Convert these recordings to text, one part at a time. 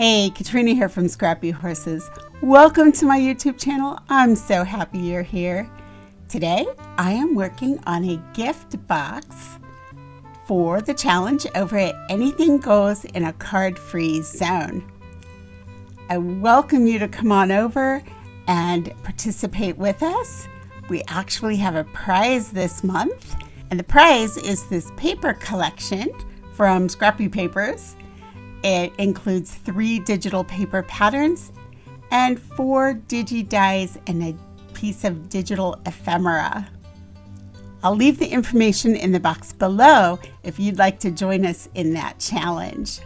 Hey, Katrina here from ScrappyHorses. Welcome to my YouTube channel. I'm so happy you're here. Today, I am working on a gift box for the challenge over at Anything Goes in a Card-Free Zone. I welcome you to come on over and participate with us. We actually have a prize this month, and the prize is this paper collection from ScrappyPapers. It includes 3 digital paper patterns and 4 digi-dies and a piece of digital ephemera. I'll leave the information in the box below if you'd like to join us in that challenge.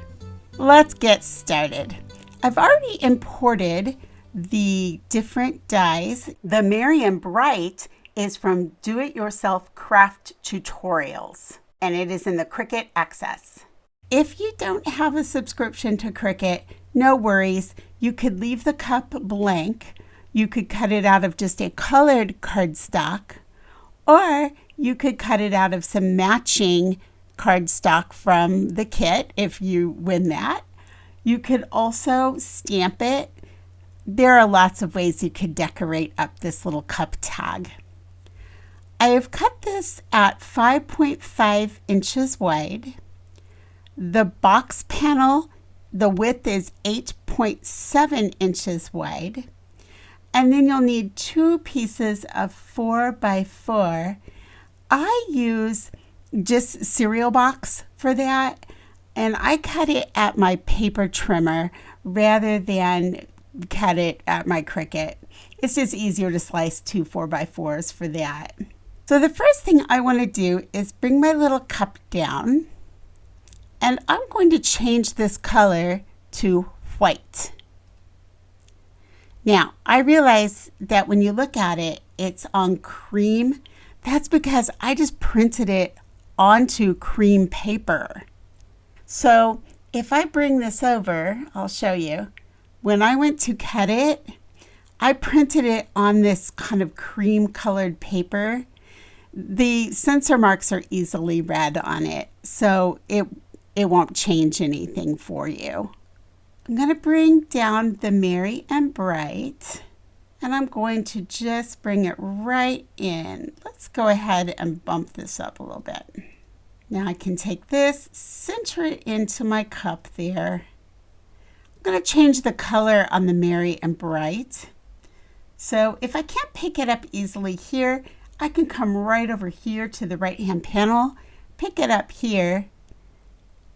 Let's get started. I've already imported the different dies. The Merry and Bright is from Do It Yourself Craft Tutorials, and it is in the Cricut Access. If you don't have a subscription to Cricut, no worries. You could leave the cup blank. You could cut it out of just a colored cardstock, or you could cut it out of some matching cardstock from the kit if you win that. You could also stamp it. There are lots of ways you could decorate up this little cup tag. I have cut this at 5.5 inches wide. The box panel, the width is 8.7 inches wide. And then you'll need 2 pieces of 4x4. I use just cereal box for that, and I cut it at my paper trimmer rather than cut it at my Cricut. It's just easier to slice 2 4x4s for that. So the first thing I want to do is bring my little cup down. And I'm going to change this color to white. Now, I realize that when you look at it, it's on cream. That's because I just printed it onto cream paper. So if I bring this over, I'll show you. When I went to cut it, I printed it on this kind of cream colored paper. The sensor marks are easily read on it, so it won't change anything for you. I'm going to bring down the Merry and Bright, and I'm going to just bring it right in. Let's go ahead and bump this up a little bit. Now I can take this, center it into my cup there. I'm going to change the color on the Merry and Bright. So if I can't pick it up easily here, I can come right over here to the right-hand panel, pick it up here,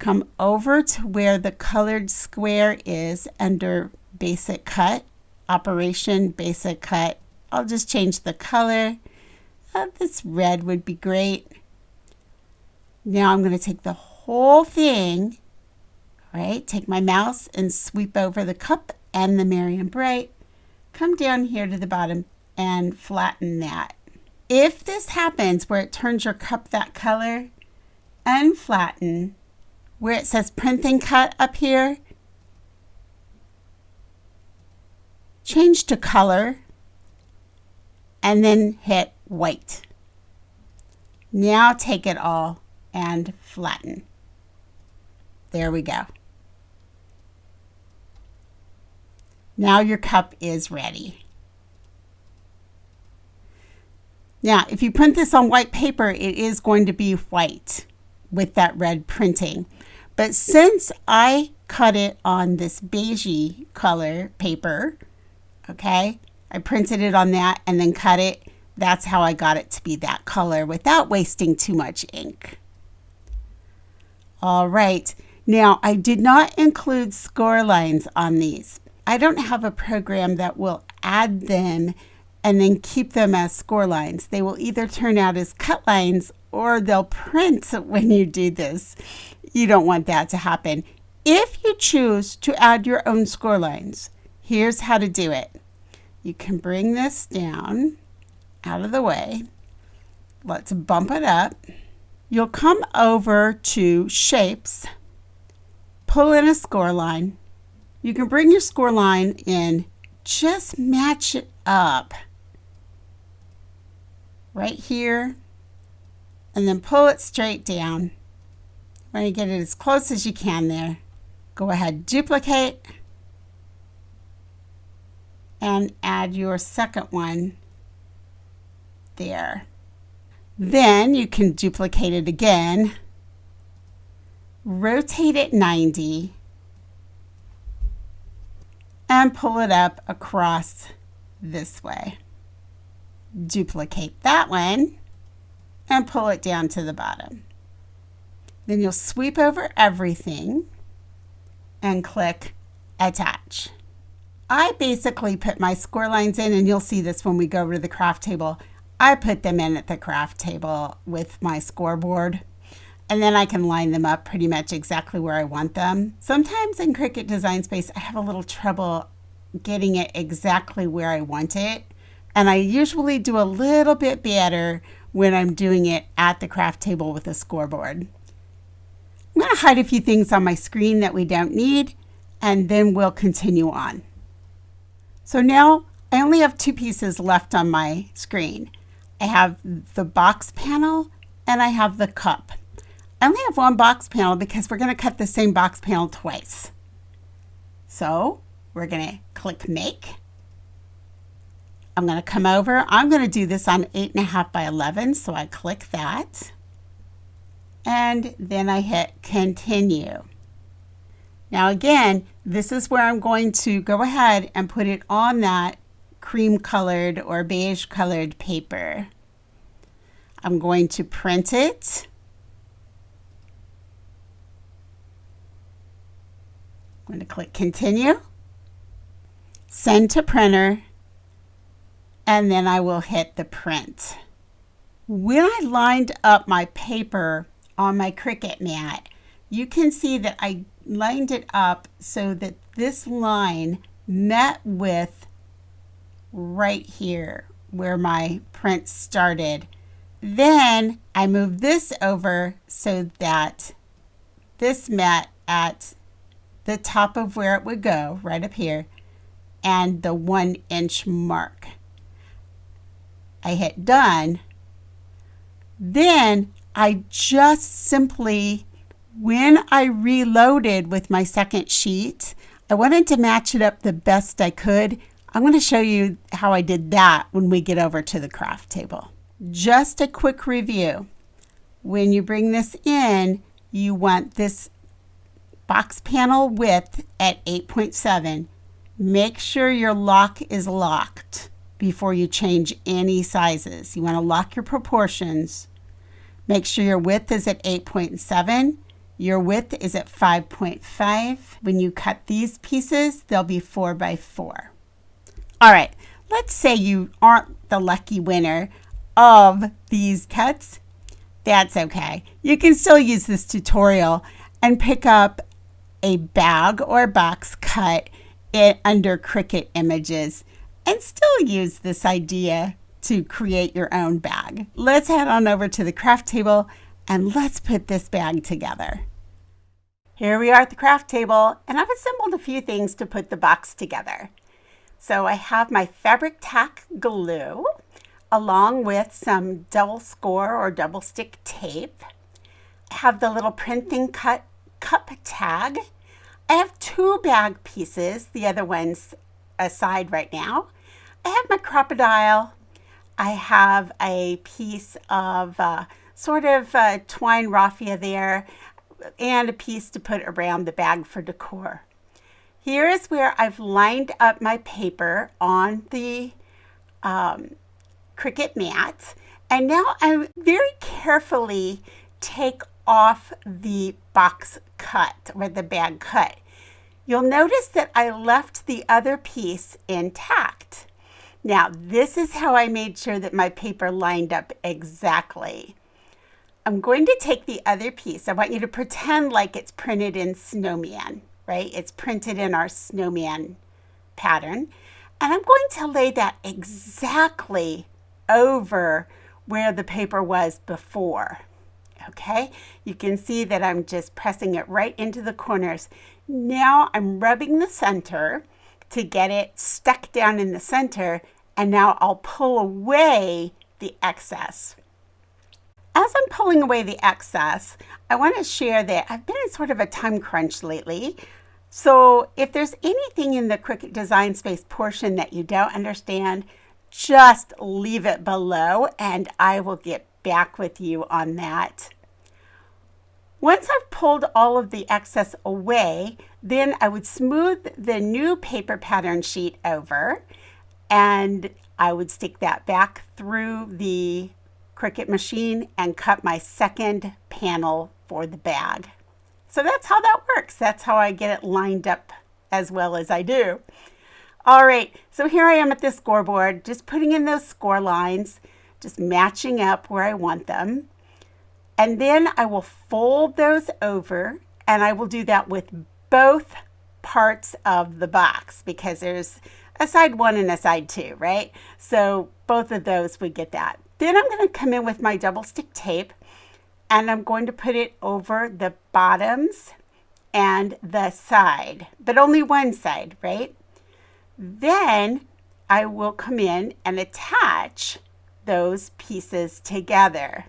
come over to where the colored square is under Basic Cut, Operation Basic Cut. I'll just change the color. This red would be great. Now I'm going to take the whole thing, right? Take my mouse and sweep over the cup and the Merry and Bright. Come down here to the bottom and flatten that. If this happens where it turns your cup that color, unflatten. Where it says print and cut up here, change to color and then hit white. Now take it all and flatten. There we go. Now your cup is ready. Now, if you print this on white paper, it is going to be white with that red printing. But since I cut it on this beigey color paper, okay, I printed it on that and then cut it. That's how I got it to be that color without wasting too much ink. All right, now I did not include score lines on these. I don't have a program that will add them and then keep them as score lines. They will either turn out as cut lines or they'll print when you do this. You don't want that to happen. If you choose to add your own score lines, here's how to do it. You can bring this down out of the way. Let's bump it up. You'll come over to Shapes, pull in a score line. You can bring your score line in, just match it up right here, and then pull it straight down. When you get it as close as you can there, go ahead, duplicate, and add your second one there. Then you can duplicate it again, rotate it 90, and pull it up across this way. Duplicate that one and pull it down to the bottom. Then you'll sweep over everything and click Attach. I basically put my score lines in, and you'll see this when we go over to the craft table. I put them in at the craft table with my scoreboard, and then I can line them up pretty much exactly where I want them. Sometimes in Cricut Design Space, I have a little trouble getting it exactly where I want it, and I usually do a little bit better when I'm doing it at the craft table with a scoreboard. I'm going to hide a few things on my screen that we don't need, and then we'll continue on. So now I only have two pieces left on my screen. I have the box panel and I have the cup. I only have one box panel because we're going to cut the same box panel twice. So we're going to click Make. I'm going to come over. I'm going to do this on 8.5 by 11, so I click that. And then I hit Continue. Now again, this is where I'm going to go ahead and put it on that cream colored or beige colored paper. I'm going to print it. I'm going to click Continue, Send to Printer, and then I will hit the print. When I lined up my paper on my Cricut mat, you can see that I lined it up so that this line met with right here where my print started. Then I moved this over so that this met at the top of where it would go, right up here, and the 1-inch mark. I hit Done. Then I just simply, when I reloaded with my second sheet, I wanted to match it up the best I could. I'm going to show you how I did that when we get over to the craft table. Just a quick review. When you bring this in, you want this box panel width at 8.7. Make sure your lock is locked before you change any sizes. You want to lock your proportions. Make sure your width is at 8.7. Your width is at 5.5. When you cut these pieces, they'll be 4 by 4. All right, let's say you aren't the lucky winner of these cuts. That's okay. You can still use this tutorial and pick up a bag or box cut under Cricut Images and still use this idea to create your own bag. Let's head on over to the craft table and let's put this bag together. Here we are at the craft table, and I've assembled a few things to put the box together. So I have my fabric tack glue along with some double score or double stick tape. I have the little printing cup tag. I have 2 bag pieces, the other one's aside right now. I have my crocodile. I have a piece of twine raffia there, and a piece to put around the bag for decor. Here is where I've lined up my paper on the Cricut mat, and now I very carefully take off the box cut or the bag cut. You'll notice that I left the other piece intact. Now, this is how I made sure that my paper lined up exactly. I'm going to take the other piece. I want you to pretend like it's printed in snowman, right? It's printed in our snowman pattern. And I'm going to lay that exactly over where the paper was before. Okay, you can see that I'm just pressing it right into the corners. Now I'm rubbing the center to get it stuck down in the center, and now I'll pull away the excess. As I'm pulling away the excess, I want to share that I've been in sort of a time crunch lately. So if there's anything in the Cricut Design Space portion that you don't understand, just leave it below and I will get back with you on that. Once I've pulled all of the excess away, then I would smooth the new paper pattern sheet over and I would stick that back through the Cricut machine and cut my second panel for the bag. So that's how that works. That's how I get it lined up as well as I do. All right, so here I am at the scoreboard, just putting in those score lines, just matching up where I want them. And then I will fold those over, and I will do that with both parts of the box because there's a side 1 and a side 2, right? So both of those would get that. Then I'm going to come in with my double stick tape and I'm going to put it over the bottoms and the side, but only one side, right? Then I will come in and attach those pieces together.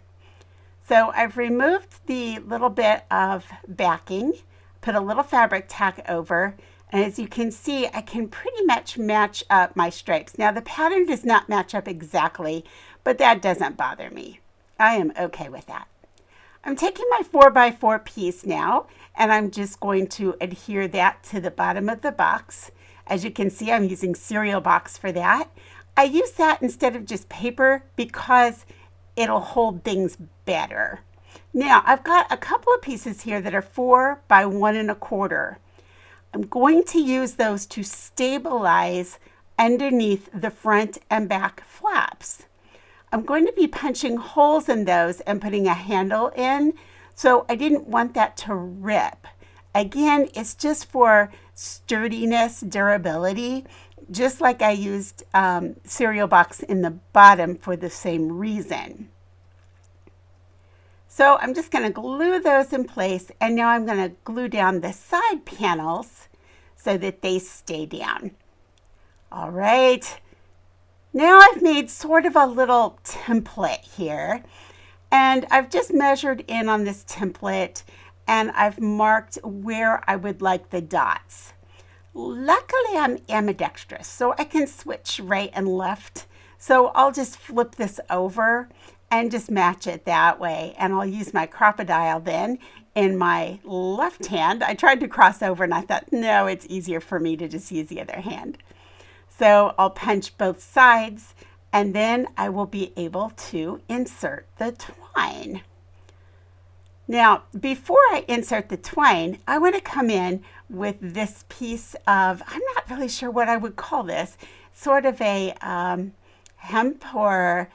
So I've removed the little bit of backing, put a little fabric tack over, and as you can see, I can pretty much match up my stripes. Now the pattern does not match up exactly, but that doesn't bother me. I am okay with that. I'm taking my 4x4 piece now, and I'm just going to adhere that to the bottom of the box. As you can see, I'm using cereal box for that. I use that instead of just paper because it'll hold things better. Now, I've got a couple of pieces here that are 4 by 1 1/4. I'm going to use those to stabilize underneath the front and back flaps. I'm going to be punching holes in those and putting a handle in, so I didn't want that to rip. Again, it's just for sturdiness, durability, just like I used cereal box in the bottom for the same reason. So I'm just going to glue those in place, and now I'm going to glue down the side panels so that they stay down. All right. Now I've made sort of a little template here, and I've just measured in on this template and I've marked where I would like the dots. Luckily I'm ambidextrous, so I can switch right and left. So I'll just flip this over and just match it that way. And I'll use my crocodile then in my left hand. I tried to cross over and I thought, no, it's easier for me to just use the other hand. So I'll punch both sides and then I will be able to insert the twine. Now, before I insert the twine, I want to come in with this piece of, I'm not really sure what I would call this, sort of a hemp or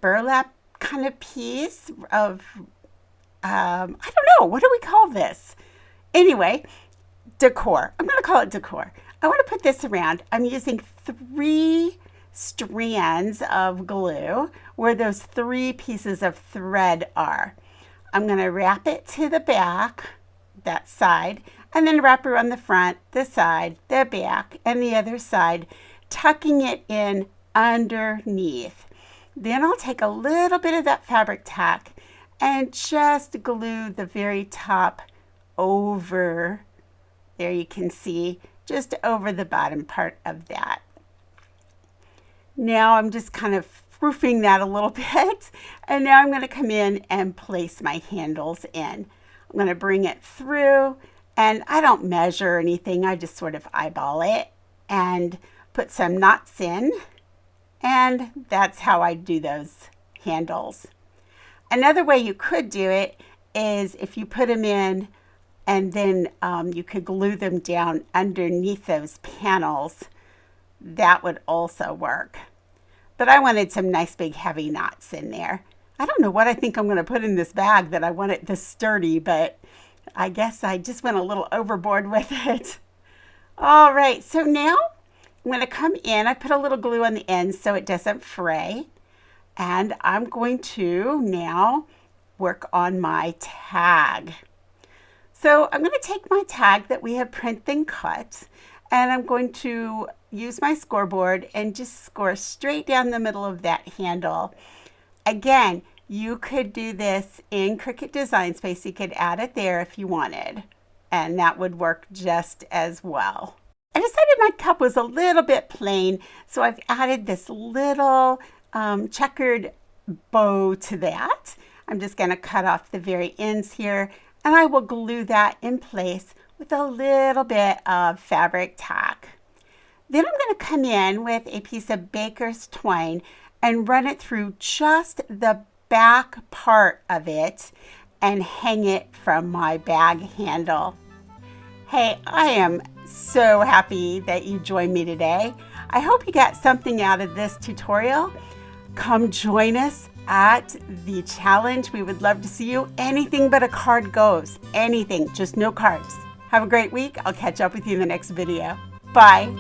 burlap kind of piece of, I don't know, what do we call this? Anyway, decor. I'm going to call it decor. I want to put this around. I'm using 3 strands of glue where those 3 pieces of thread are. I'm going to wrap it to the back, that side, and then wrap around the front, the side, the back, and the other side, tucking it in underneath. Then I'll take a little bit of that fabric tack and just glue the very top over. There you can see, just over the bottom part of that. Now I'm just kind of proofing that a little bit, and now I'm going to come in and place my handles in. I'm going to bring it through, and I don't measure anything, I just sort of eyeball it and put some knots in, and that's how I do those handles. Another way you could do it is if you put them in and then you could glue them down underneath those panels. That would also work. But I wanted some nice big heavy knots in there. I don't know what I think I'm going to put in this bag that I want it this sturdy, but I guess I just went a little overboard with it. All right, so now I'm going to come in. I put a little glue on the end so it doesn't fray. And I'm going to now work on my tag. So I'm going to take my tag that we have printed and cut, and I'm going to use my scoreboard and just score straight down the middle of that handle. Again, you could do this in Cricut Design Space. You could add it there if you wanted. and that would work just as well. I decided my cup was a little bit plain, so I've added this little checkered bow to that. I'm just going to cut off the very ends here, and I will glue that in place with a little bit of fabric tack. Then I'm going to come in with a piece of baker's twine and run it through just the back part of it and hang it from my bag handle. Hey, I am so happy that you joined me today. I hope you got something out of this tutorial. Come join us at the challenge. We would love to see you. Anything but a card goes. Anything, just no cards. Have a great week. I'll catch up with you in the next video. Bye.